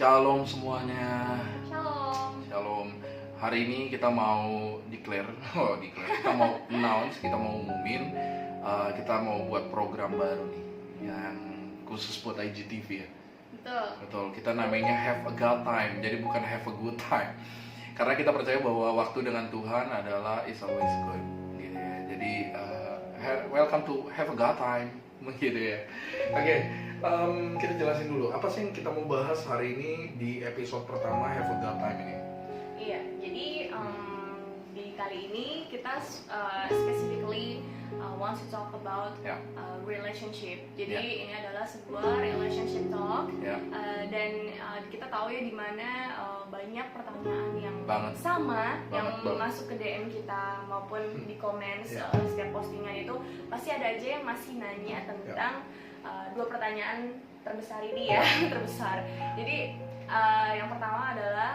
Shalom semuanya. Shalom. Shalom. Hari ini kita mau declare. Kita mau announce, kita mau umumin, kita mau buat program baru nih, yang khusus buat IGTV ya. Betul. Kita namanya Have a God Time. Jadi bukan Have a Good Time. Karena kita percaya bahwa waktu dengan Tuhan adalah is always good. Gitu ya. Jadi welcome to Have a God Time. Gitu ya. Oke. Kita jelasin dulu apa sih yang kita mau bahas hari ini di episode pertama Have a God Time ini. Iya, jadi di kali ini kita specifically want to talk about relationship. Jadi ini adalah sebuah relationship talk dan kita tahu ya di mana banyak pertanyaan yang sama yang masuk ke DM kita maupun di komen setiap postingan itu pasti ada aja yang masih nanya tentang dua pertanyaan terbesar ini ya. Terbesar. Jadi yang pertama adalah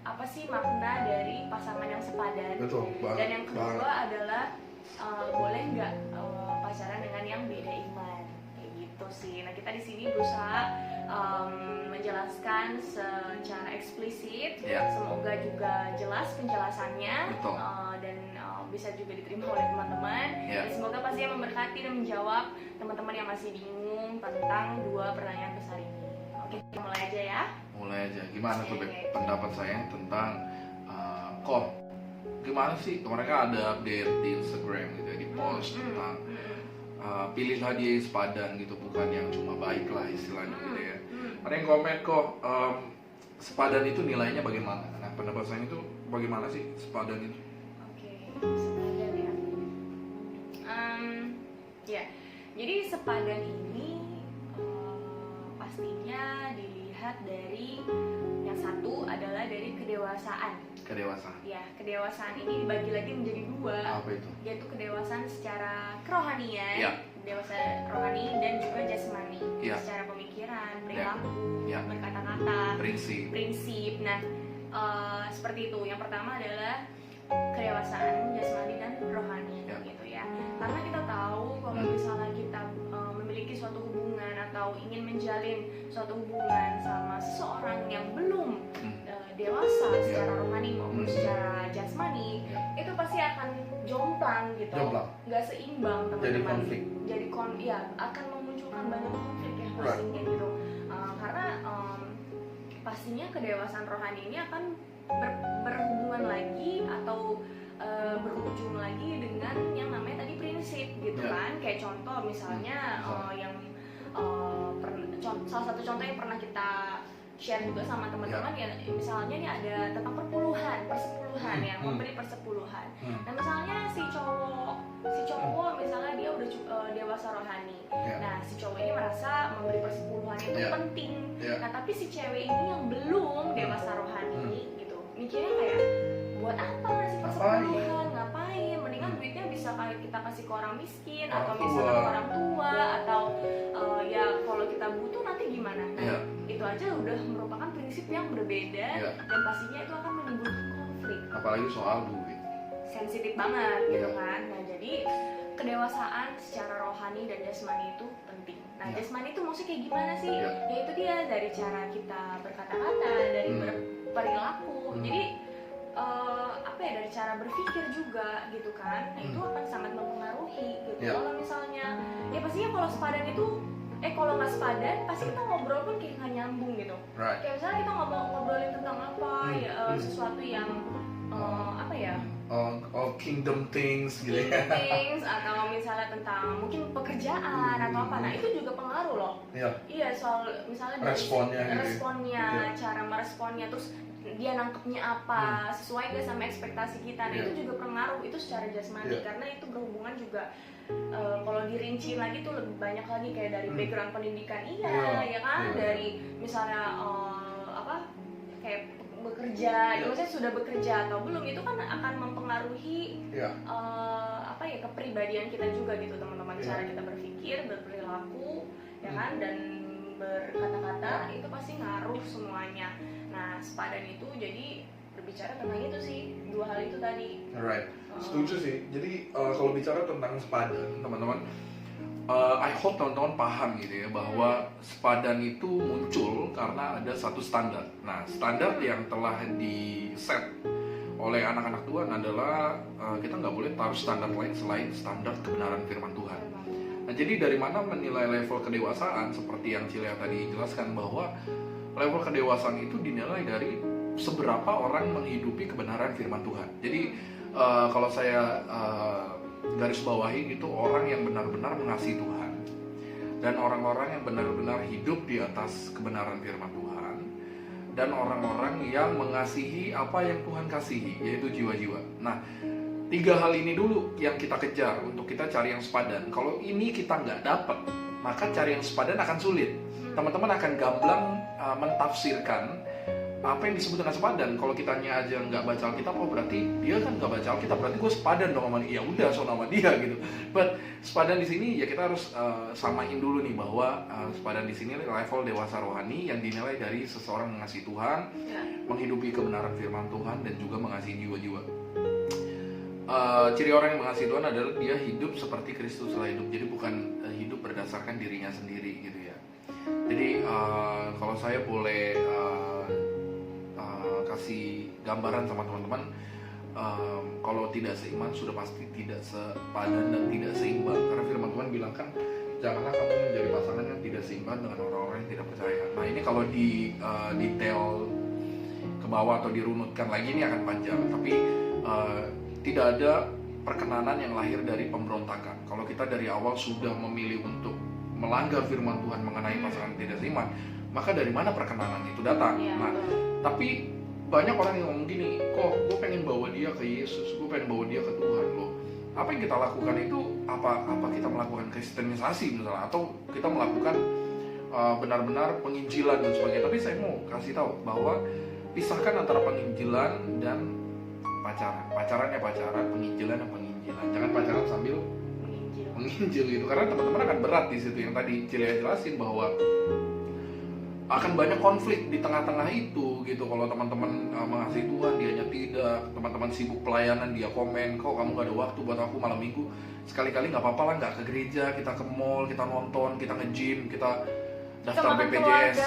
apa sih makna dari pasangan yang sepadan? Betul, dan yang kedua adalah boleh nggak pacaran dengan yang beda iman? Kayak gitu sih. Nah, kita di sini berusaha menjelaskan secara eksplisit. Semoga juga jelas penjelasannya dan bisa juga diterima oleh teman-teman. Dan semoga pasti memberkati dan menjawab teman-teman yang masih bingung tentang dua pertanyaan besar ini. Oke, kita mulai aja ya. Mulai aja. Gimana tuh pendapat saya tentang gimana sih kemarin kan ada update di Instagram gitu ya, di post tentang pilihlah dia yang sepadan gitu, bukan yang cuma baik lah istilahnya gitu ya. Ada yang komen sepadan itu nilainya bagaimana? Nah, pendapat saya itu bagaimana sih sepadan itu? Oke, sepadan ya. Ya, jadi sepadan ini pastinya dilihat dari yang satu adalah dari kedewasaan. Ya, kedewasaan ini dibagi lagi menjadi dua. Apa itu? Yaitu kedewasaan secara kerohanian, dewasa rohani dan juga jasmani. Secara pemikiran, perilaku, berkata-kata, prinsip. Nah, seperti itu. Yang pertama adalah kedewasaan jasmani dan rohani, gitu ya. Karena kita tahu kalau misalnya kita memiliki suatu hubungan atau ingin menjalin suatu hubungan sama seseorang yang belum dewasa secara rohani maupun secara jasmani, itu pasti akan jomplang gitu, nggak seimbang teman-teman. Jadi akan memunculkan banyak konflik ya pastinya gitu. Karena pastinya kedewasaan rohani ini akan berhubungan lagi atau berujung lagi dengan yang namanya tadi prinsip gitu kan. Kayak contoh misalnya salah satu contoh yang pernah kita share juga sama teman-teman ya, misalnya nih ada tentang persepuluhan yang memberi persepuluhan. Nah, misalnya si cowok misalnya dia udah dewasa rohani. Nah, si cowok ini merasa memberi persepuluhan itu penting. Nah, tapi si cewek ini yang belum dewasa rohani gitu, mikirnya kayak buat apa ngasih persepuluhan, ngapain, mendingan duitnya bisa kita kasih ke orang miskin atau misalnya ke orang tua atau ya kalau kita butuh nanti gimana. Nah, itu aja udah merupakan prinsip yang berbeda dan pastinya itu akan menimbulkan konflik, apalagi soal duit, sensitif banget gitu kan. Nah, jadi kedewasaan secara rohani dan jasmani itu penting. Nah, jasmani itu maksudnya kayak gimana sih? Ya itu dia, dari cara kita berkata-kata, dari berperilaku. Jadi dari cara berpikir juga gitu kan. Nah, itu akan sangat mempengaruhi gitu. Kalau misalnya ya pastinya kalau sepadan itu kalau nggak sepadan pasti kita ngobrol pun kayak nggak nyambung gitu. Kayak misalnya kita ngobrolin tentang apa sesuatu yang kingdom things gitu atau misalnya tentang mungkin pekerjaan atau apa. Nah, itu juga pengaruh loh. Soal misalnya responnya, cara meresponnya, terus dia nangkepnya apa, sesuai gak sama ekspektasi kita. Nah, itu juga pengaruh, itu secara jasmani. Karena itu berhubungan juga kalau dirinciin lagi tuh lebih banyak lagi kayak dari background pendidikan ya kan, dari misalnya kayak bekerja, maksudnya sudah bekerja atau belum, itu kan akan mempengaruhi kepribadian kita juga gitu teman-teman. Cara kita berpikir, berperilaku ya kan, dan berkata-kata itu pasti ngaruh semuanya. Nah, sepadan itu jadi berbicara tentang itu sih, dua hal itu tadi. Setuju sih. Jadi kalau bicara tentang sepadan teman-teman, I hope teman-teman paham gitu ya, bahwa sepadan itu muncul karena ada satu standar. Nah, standar yang telah di-set oleh anak-anak Tuhan adalah kita nggak boleh taruh standar lain selain standar kebenaran firman Tuhan. Nah, jadi dari mana menilai level kedewasaan, seperti yang Cilia tadi jelaskan, bahwa level kedewasaan itu dinilai dari seberapa orang menghidupi kebenaran firman Tuhan. Jadi kalau saya garis bawahi itu orang yang benar-benar mengasihi Tuhan dan orang-orang yang benar-benar hidup di atas kebenaran firman Tuhan, dan orang-orang yang mengasihi apa yang Tuhan kasihi, yaitu jiwa-jiwa. Nah, 3 hal ini dulu yang kita kejar untuk kita cari yang sepadan. Kalau ini kita nggak dapat, maka cari yang sepadan akan sulit. Teman-teman akan gamblang mentafsirkan apa yang disebut dengan sepadan. Kalau kitanya aja nggak baca Alkitab, oh berarti dia kan nggak baca Alkitab, berarti gue sepadan dong sama dia. Ya udah, so nama dia gitu. But sepadan di sini ya kita harus samain dulu nih, bahwa sepadan di sini level dewasa rohani yang dinilai dari seseorang mengasihi Tuhan, menghidupi kebenaran firman Tuhan, dan juga mengasihi jiwa-jiwa. Ciri orang yang mengasihi Tuhan adalah dia hidup seperti Kristus telah hidup. Jadi bukan hidup berdasarkan dirinya sendiri gitu ya. Jadi kalau saya boleh kasih gambaran sama teman-teman, kalau tidak seiman sudah pasti tidak sepadan dan tidak seimbang. Karena firman Tuhan bilang kan, janganlah kamu menjadi pasangan yang tidak seimbang dengan orang-orang yang tidak percaya. Nah, ini kalau di detail ke bawah atau dirunutkan lagi ini akan panjang. Tapi tidak ada perkenanan yang lahir dari pemberontakan. Kalau kita dari awal sudah memilih untuk melanggar firman Tuhan mengenai pasangan tidak seiman, maka dari mana perkenanan itu datang? Nah, tapi banyak orang yang ngomong gini, kok gue pengen bawa dia ke Yesus, gue pengen bawa dia ke Tuhan loh. Apa yang kita lakukan itu, apa kita melakukan kristenisasi misalnya, atau kita melakukan benar-benar penginjilan dan sebagainya. Tapi saya mau kasih tahu bahwa pisahkan antara penginjilan dan pacaran. Pacarannya pacaran, penginjilan dan penginjilan. Jangan pacaran sambil menginjil gitu, karena teman-teman akan berat di situ. Yang tadi Cilia jelasin bahwa akan banyak konflik di tengah-tengah itu gitu. Kalau teman-teman mengasihi Tuhan, dianya tidak, teman-teman sibuk pelayanan, dia komen, kok kamu gak ada waktu buat aku malam minggu. Sekali-kali gak apa-apa lah, gak ke gereja, kita ke mall, kita nonton, kita nge-gym, kita daftar BPJS,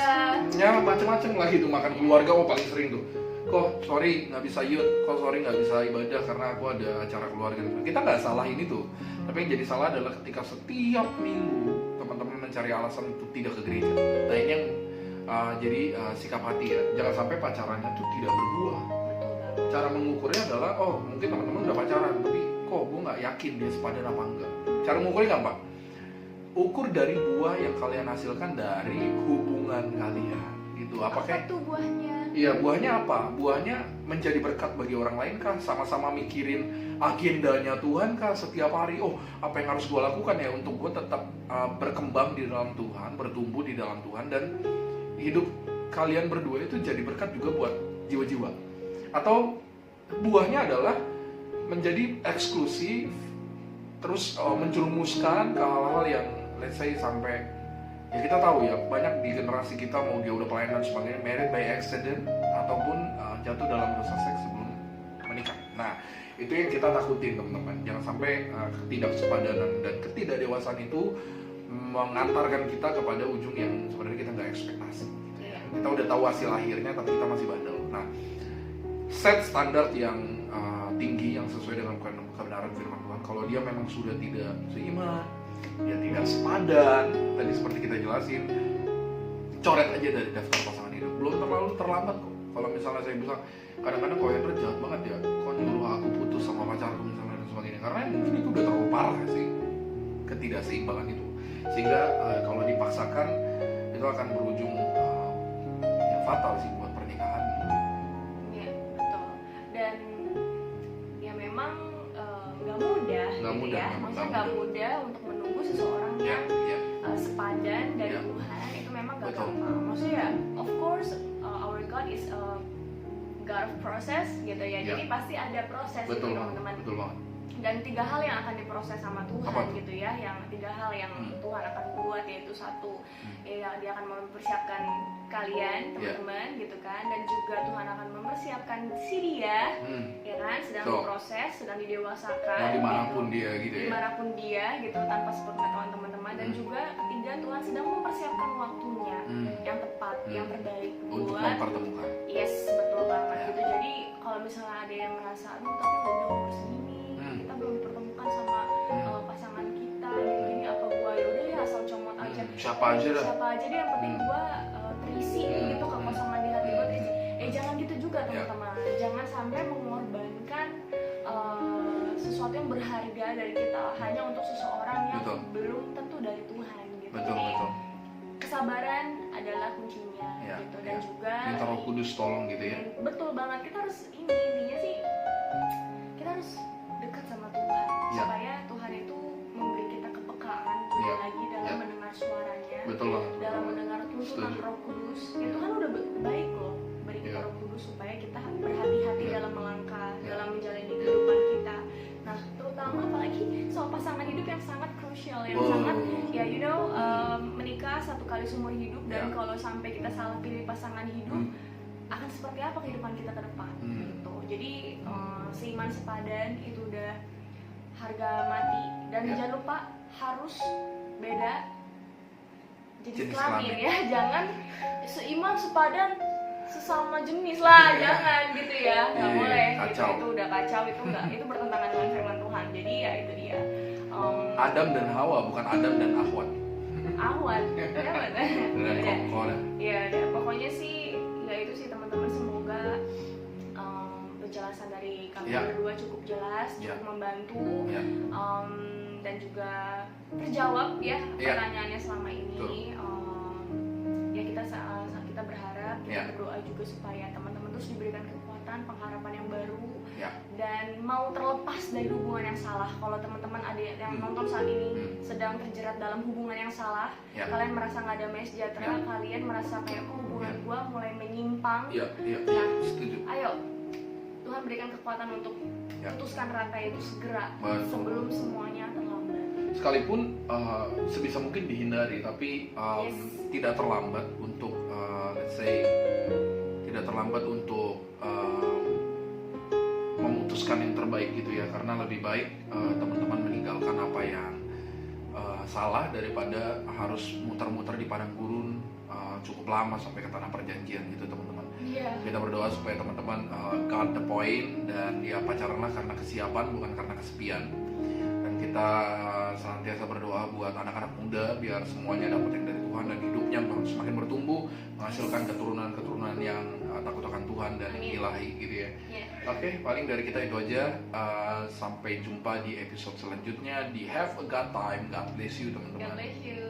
ya macam-macam lah gitu. Makan keluarga, oh paling sering tuh, kok sorry gak bisa youth, kok sorry gak bisa ibadah karena aku ada acara keluarga. Kita gak salahin itu, tapi yang jadi salah adalah ketika setiap minggu teman-teman mencari alasan untuk tidak ke gereja. Nah, ini yang jadi sikap hati ya, jangan sampai pacarannya tuh tidak berbuah. Cara mengukurnya adalah, oh mungkin teman-teman udah pacaran, tapi kok gue nggak yakin dia sepadan apa enggak. Cara mengukurnya gampang, ukur dari buah yang kalian hasilkan dari hubungan kalian gitu. Apa tuh buahnya? Iya, buahnya apa? Buahnya menjadi berkat bagi orang lain kah? Sama-sama mikirin agendanya Tuhan kah setiap hari? Oh, apa yang harus gue lakukan ya untuk gue tetap berkembang di dalam Tuhan, bertumbuh di dalam Tuhan, dan hidup kalian berdua itu jadi berkat juga buat jiwa-jiwa. Atau buahnya adalah menjadi eksklusif, terus menjerumuskan ke hal-hal yang let's say sampai, ya kita tahu ya, banyak di generasi kita, mau dia udah pelayanan sebagainya, married by accident, ataupun jatuh dalam dosa seks sebelum menikah. Nah, itu yang kita takutin teman-teman. Jangan sampai ketidaksepadanan dan ketidakdewasaan itu mengantarkan kita kepada ujung yang sebenarnya kita nggak ekspektasi. Kita udah tahu hasil akhirnya, tapi kita masih bandel. Nah, set standar yang tinggi yang sesuai dengan kebenaran firman Tuhan. Kalau dia memang sudah tidak seiman, dia tidak sepadan, tadi seperti kita jelasin, coret aja dari daftar pasangan hidup. Belum terlalu terlambat kok. Kalau misalnya saya bilang, kadang-kadang kok Hendra jahat banget ya, kok nyuruh aku putus sama pacarku misalnya dan sebagainya. Karena mungkin itu udah terlalu parah sih, ketidakseimbangan itu. Sehingga kalau dipaksakan itu akan berujung yang fatal sih buat pernikahan. Iya, betul. Dan ya memang nggak mudah gitu ya. Maksudnya nggak mudah untuk menunggu seseorang yang sepadan dari Tuhan. Itu memang nggak gampang. Maksudnya ya, of course our God is a God of process gitu ya. Jadi pasti ada proses gitu teman-teman. Betul banget. Dan 3 hal yang akan diproses sama Tuhan gitu ya, yang 3 hal yang Tuhan akan buat, yaitu 1, ya dia akan mempersiapkan kalian teman-teman gitu kan, dan juga Tuhan akan mempersiapkan si dia ya kan, sedang diproses, sedang didewasakan dimanapun dia gitu ya, dimanapun dia gitu, tanpa sepengetahuan teman-teman. Dan juga ketiga, Tuhan sedang mempersiapkan waktunya yang tepat, yang terbaik untuk buat mempertemukan. Yes, betul banget gitu. Jadi kalau misalnya ada yang merasa aduh tapi udah umur segini kita belum dipertemukan sama pasangan kita gini, apa gua yaudah ya asal comot aja, siapa aja deh yang penting gua terisi gitu, kekosongan di hati gua terisi. Jangan gitu juga teman-teman, jangan sampai mengorbankan sesuatu yang berharga dari kita hanya untuk seseorang yang belum tentu dari Tuhan gitu. Jadi kesabaran adalah kuncinya gitu, dan juga minta Roh Kudus tolong gitu ya. Betul banget, kita harus intinya sih kita harus dekat sama Tuhan supaya Tuhan itu memberi kita kepekaan lagi dalam mendengar suaranya, dalam mendengar tuntunan Roh Kudus. Ya Tuhan udah baik loh beri kita Roh Kudus supaya kita berhati-hati dalam melangkah, dalam menjalani kehidupan kita. Nah, terutama apalagi soal pasangan hidup yang sangat krusial, yang sangat ya menikah 1 kali seumur hidup, dan kalau sampai kita salah pilih pasangan hidup akan seperti apa kehidupan kita ke depan gitu. Jadi seiman sepadan itu udah harga mati, dan jangan lupa harus beda jenis kelamin ya, jangan seiman sepadan sesama jenis lah, jangan gitu ya, nggak boleh gitu. Itu udah kacau, itu enggak, itu bertentangan dengan firman Tuhan. Jadi ya itu dia Adam dan Hawa, bukan Adam dan Ahwat. Ya pokoknya sih ya itu sih teman-teman, semoga penjelasan dari kami berdua cukup jelas, cukup membantu, dan juga terjawab ya pertanyaannya selama ini. Ya kita berharap, kita berdoa juga supaya teman-teman terus diberikan kekuatan, pengharapan yang baru, dan mau terlepas dari hubungan yang salah. Kalau teman-teman ada yang nonton saat ini sedang terjerat dalam hubungan yang salah, kalian merasa nggak damai sejahtera, kalian merasa kayak kok hubungan gua mulai menyimpang, nah ayo Tuhan berikan kekuatan untuk putuskan rantai itu segera sebelum semuanya terlambat. Sekalipun sebisa mungkin dihindari, tapi tidak terlambat untuk let's say tidak terlambat untuk memutuskan yang terbaik gitu ya, karena lebih baik teman-teman meninggalkan apa yang salah daripada harus muter-muter di padang gurun cukup lama sampai ke tanah perjanjian gitu teman-teman. Kita berdoa supaya teman-teman got the point, dan ya pacaranlah karena kesiapan bukan karena kesepian. Dan kita senantiasa berdoa buat anak-anak muda biar semuanya dapat yang dari Tuhan dan hidupnya semakin bertumbuh, menghasilkan keturunan-keturunan yang takut akan Tuhan dan ilahi gitu ya. Oke, paling dari kita itu aja. Sampai jumpa di episode selanjutnya di Have a God Time. God bless you teman-teman. God bless you.